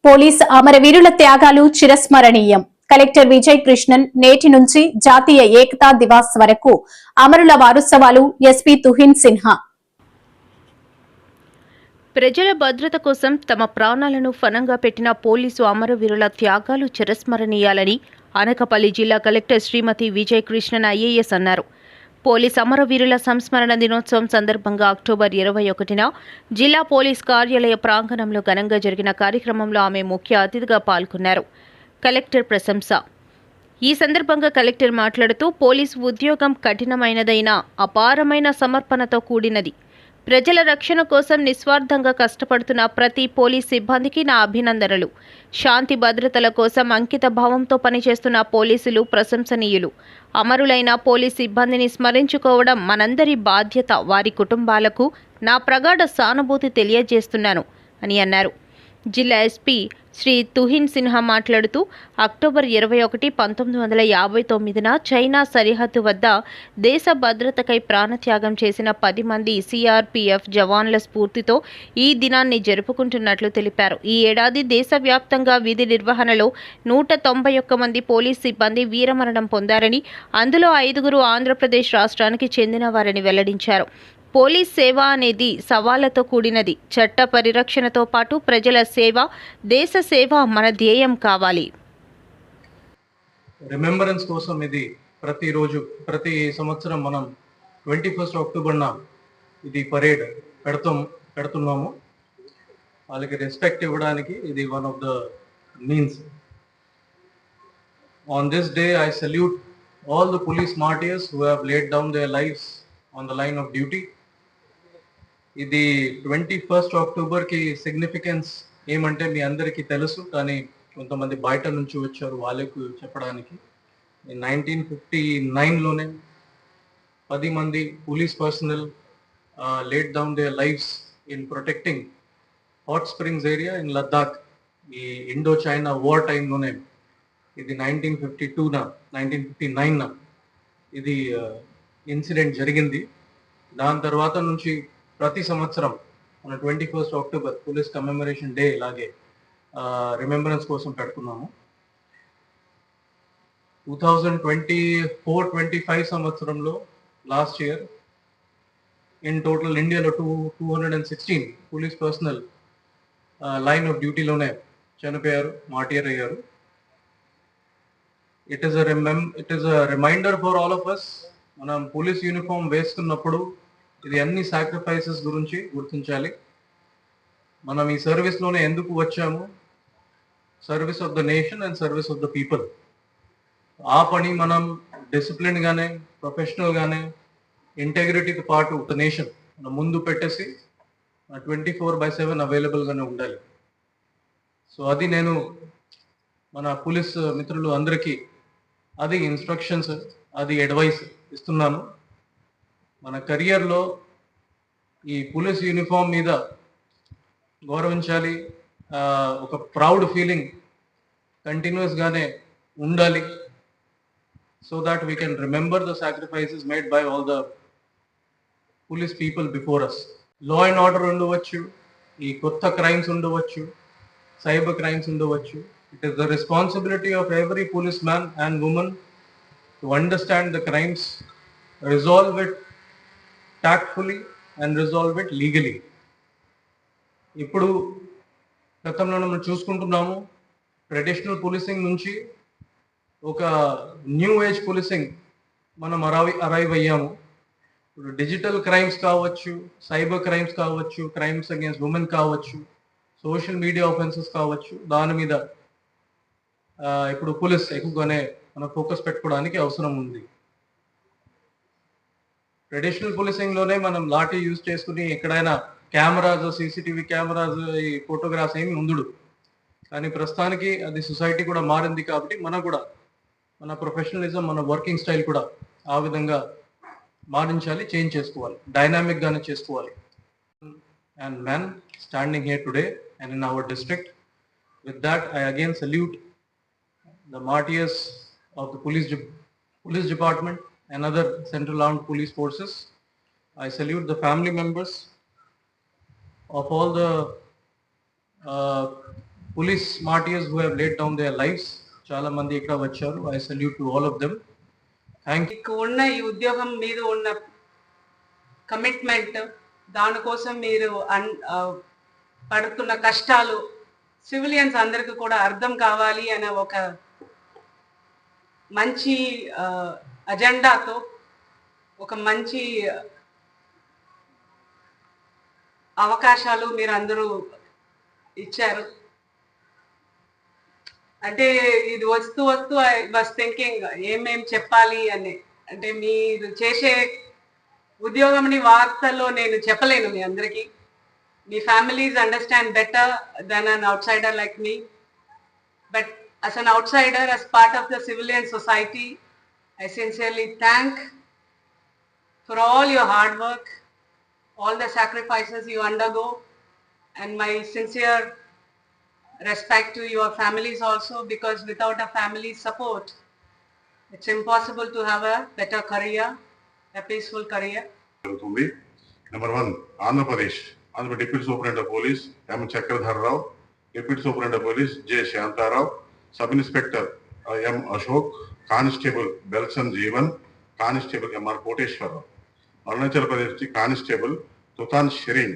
Police అమరవీరుల త్యాగాలు చిరస్మరణీయం. Collector Vijay Krishnan నేటి నుంచి జాతీయ ఏకతా దివాస్ వరకు అమరుల వారోత్సవాలు. ఎస్పీ తుహిన్ సిన్హా. ప్రజల భద్రత కోసం తమ ప్రాణాలను ఫనంగా పెట్టిన పోలీసు అమరవీరుల త్యాగాలు చిరస్మరణీయాలని అనకాపల్లి జిల్లా కలెక్టర్ శ్రీమతి విజయ్ కృష్ణన్ ఐఏఎస్ అన్నారు. పోలీస్ అమరవీరుల సంస్మరణ దినోత్సవం సందర్భంగా అక్టోబర్ 21న జిల్లా పోలీస్ కార్యాలయ ప్రాంగణంలో ఘనంగా జరిగిన కార్యక్రమంలో ఆమె ముఖ్య అతిథిగా పాల్గొన్నారు. కలెక్టర్ ప్రశంస. ఈ సందర్భంగా కలెక్టర్ మాట్లాడుతూ పోలీసు ఉద్యోగం కఠినమైనదైనా అపారమైన సమర్పణతో కూడినది. ప్రజల రక్షణ కోసం నిస్వార్థంగా కష్టపడుతున్న ప్రతి పోలీస్ సిబ్బందికి నా అభినందనలు. శాంతి భద్రతల కోసం అంకిత భావంతో పనిచేస్తున్న పోలీసులు ప్రశంసనీయులు. అమరులైన పోలీస్ సిబ్బందిని స్మరించుకోవడం మనందరి బాధ్యత. వారి కుటుంబాలకు నా ప్రగాఢ సానుభూతి తెలియజేస్తున్నాను అని అన్నారు. జిల్లా ఎస్పీ శ్రీ తుహిన్ సిన్హా మాట్లాడుతూ అక్టోబర్ 21, 1959న చైనా సరిహద్దు వద్ద దేశ భద్రతకై ప్రాణత్యాగం చేసిన 10 మంది సిఆర్పిఎఫ్ జవాన్ల స్ఫూర్తితో ఈ దినాన్ని జరుపుకుంటున్నట్లు తెలిపారు. ఈ ఏడాది దేశవ్యాప్తంగా విధి నిర్వహణలో 191 మంది పోలీస్ సిబ్బంది వీరమరణం పొందారని, అందులో 5గురు ఆంధ్రప్రదేశ్ రాష్ట్రానికి చెందిన వారని వెల్లడించారు. పోలీస్ సేవ అనేది సవాళ్లతో కూడినది. చట్ట పరిరక్షణతో పాటు ప్రజల సేవ, దేశ సేవ మన ధ్యేయం కావాలి. రిమెంబరెన్స్ కోసం ఇది ప్రతి సంవత్సరం మనం 21 అక్టోబర్న ఇది పరేడ్ పెడుతున్నాము. వాళ్ళకి రెస్పెక్ట్ ఇవ్వడానికి ఇది one of the means. On this day I salute all the police martyrs who have laid down their lives on the line of duty. ఇది 21 అక్టోబర్కి సిగ్నిఫికెన్స్ ఏమంటే మీ అందరికీ తెలుసు, కానీ కొంతమంది బయట నుంచి వచ్చారు వాళ్ళకు చెప్పడానికి. 1959లోనే 10 మంది police personnel laid down there lifes in protecting hot springs area in Ladakh. ఈ ఇండో చైనా వార్ టైంలోనే ఇది 1959 ఇది ఇన్సిడెంట్ జరిగింది. దాని తర్వాత నుంచి ప్రతి సంవత్సరం మన 21 అక్టోబర్ పోలీస్ కమెమరేషన్ డే ఇలాగే రిమెంబరెన్స్ కోసం పెడుతున్నాము. 2024-25 సంవత్సరంలో లాస్ట్ ఇయర్ ఇన్ టోటల్ ఇండియాలో 216 పోలీస్ పర్సనల్ లైన్ ఆఫ్ డ్యూటీలోనే చనిపోయారు, మార్టియర్ అయ్యారు. It is a reminder for all of us. మనం పోలీస్ యూనిఫామ్ వేసుకున్నప్పుడు ఇది అన్ని సాక్రిఫైసెస్ గురించి గుర్తించాలి. మనం ఈ సర్వీస్లోనే ఎందుకు వచ్చాము? Service of the nation and service of the people. ఆ పని మనం డిసిప్లిన్గానే, ప్రొఫెషనల్గానే, ఇంటెగ్రిటీతో పాటు ద నేషన్ మనం ముందు పెట్టేసి 24/7 అవైలబుల్గానే ఉండాలి. సో అది నేను మన పోలీస్ మిత్రులు అందరికీ అది ఇన్స్ట్రక్షన్స్, అది అడ్వైస్ ఇస్తున్నాను. మన కెరియర్లో ఈ పోలీస్ యూనిఫామ్ మీద గౌరవించాలి. ఒక ప్రౌడ్ ఫీలింగ్ కంటిన్యూస్గానే ఉండాలి. So that we can remember the sacrifices made by all the police people before us. Law and order ఉండవచ్చు, ఈ కొత్త క్రైమ్స్ ఉండవచ్చు, సైబర్ క్రైమ్స్ ఉండవచ్చు. It is the responsibility of every police man and women to understand the crimes, resolve it tactfully and resolve it legally. ఇప్పుడు గతంలో మనం చూసుకుంటున్నాము, traditional policing నుంచి ఒక న్యూ ఏజ్ పోలీసింగ్ మనం అరైవ్ అయ్యాము. ఇప్పుడు డిజిటల్ క్రైమ్స్ కావచ్చు, సైబర్ క్రైమ్స్ కావచ్చు, క్రైమ్స్ అగేన్స్ట్ ఉమెన్ కావచ్చు, సోషల్ మీడియా ఆఫెన్సెస్ కావచ్చు, దాని మీద ఇప్పుడు పోలీస్ ఎక్కువగానే మనం ఫోకస్ పెట్టుకోవడానికి అవసరం ఉంది. ట్రెడిషనల్ పోలీసింగ్లోనే మనం లాఠీ యూజ్ చేసుకుని ఎక్కడైనా కెమెరాస్, సీసీటీవీ కెమెరాస్, ఈ ఫోటోగ్రాఫ్స్ ఏమి ఉందుడు. కానీ ప్రస్తుతానికి అది సొసైటీ కూడా మారింది కాబట్టి మనం కూడా మన ప్రొఫెషనలిజం, మన వర్కింగ్ స్టైల్ కూడా ఆ విధంగా మారించాలి, చేంజ్ చేసుకోవాలి, డైనామిక్గానే చేసుకోవాలి. And men standing here today and in our district. With that I again salute the martyrs of the police department and other central armed police forces. I salute the family members of all the police martyrs who have laid down their lives. చాలా మంది ఇక్కడ వచ్చారు. I salute to all of them. Thank you. మీకు ఉన్న ఈ ఉద్యోగం మీద ఉన్న కమిట్మెంట్, దానికోసం మీరు పడుతున్న కష్టాలు సివిలియన్స్ అందరికీ కూడా అర్థం కావాలి అనే ఒక మంచి అజెండాతో ఒక మంచి అవకాశాలు మీరు అందరూ ఇచ్చారు. అంటే ఇది వస్తూ ఐ వాస్ థింకింగ్ ఏమేం చెప్పాలి అని. అంటే మీరు చేసే ఉద్యోగంని వార్తల్లో నేను చెప్పలేను మీ అందరికీ. మీ families understand better than an outsider like me. But as an outsider, as part of the civilian society, I sincerely thank for all your hard work, all the sacrifices you undergo, and my sincere respect to your families also, because without a family support, it's impossible to have a better career, a peaceful career. Number 1, Andhra Pradesh Deputy Superintendent of Police M. Chakradhar Rao, Deputy Superintendent of Police J. Shanta Rao, Sub Inspector M. Ashok, Constable Belson Jeevan, Constable M. R. Koteshwar Rao. Arunachal Pradesh Constable Tutan Shireen,